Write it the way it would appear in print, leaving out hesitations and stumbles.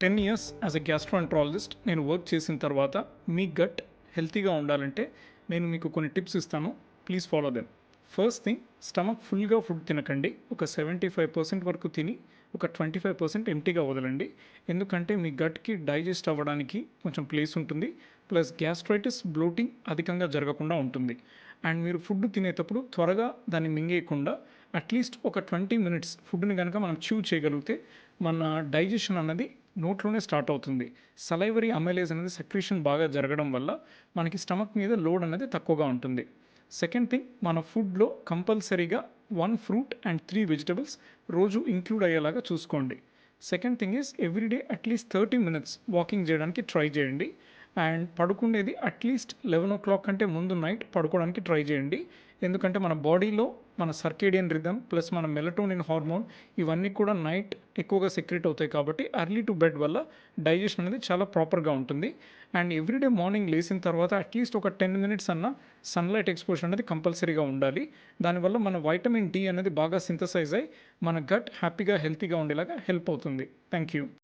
10 years as a gastroenterologist నేను work చేసిన తర్వాత మీ గట్ హెల్తీగా ఉండాలంటే నేను మీకు కొన్ని టిప్స్ ఇస్తాను. Please follow them. First thing, stomach ఫుల్గా ఫుడ్ తినకండి. ఒక 75% వరకు తిని ఒక 25% ఎంటీగా వదలండి. ఎందుకంటే మీ గట్కి డైజెస్ట్ అవ్వడానికి కొంచెం ప్లేస్ ఉంటుంది. ప్లస్ గ్యాస్ట్రైటిస్, బ్లోటింగ్ అధికంగా జరగకుండా ఉంటుంది. అండ్ మీరు ఫుడ్ తినేటప్పుడు త్వరగా దాన్ని మింగేయకుండా అట్లీస్ట్ ఒక 20 మినిట్స్ ఫుడ్ని కనుక మనం చూ చేయగలిగితే మన డైజెషన్ అన్నది నోట్లోనే స్టార్ట్ అవుతుంది. సలైవరీ అమైలేజ్ అనేది సెక్రీషన్ బాగా జరగడం వల్ల మనకి స్టమక్ మీద లోడ్ అనేది తక్కువగా ఉంటుంది. సెకండ్ థింగ్, మన ఫుడ్లో కంపల్సరీగా 1 ఫ్రూట్ అండ్ 3 వెజిటబుల్స్ రోజు ఇంక్లూడ్ అయ్యేలాగా చూసుకోండి. Second thing is everyday at least 30 minutes walking చేయడానికి ట్రై చేయండి. అండ్ పడుకునేది అట్లీస్ట్ 11 కంటే ముందు నైట్ పడుకోవడానికి ట్రై చేయండి. ఎందుకంటే మన బాడీలో మన సర్కేడియన్ రిథమ్ ప్లస్ మన మెలటోనిన్ హార్మోన్ ఇవన్నీ కూడా నైట్ ఎక్కువగా సెక్రెట్ అవుతాయి. కాబట్టి ఎర్లీ టు బెడ్ వల్ల డైజెషన్ అనేది చాలా ప్రాపర్గా ఉంటుంది. అండ్ ఎవ్రీడే మార్నింగ్ లేచిన తర్వాత అట్లీస్ట్ ఒక 10 మినిట్స్ అన్న సన్లైట్ ఎక్స్పోజర్ అనేది కంపల్సరీగా ఉండాలి. దానివల్ల మన వైటమిన్ డి అనేది బాగా సింథసైజ్ అయ్యి మన గట్ హ్యాపీగా హెల్తీగా ఉండేలాగా హెల్ప్ అవుతుంది. Thank you.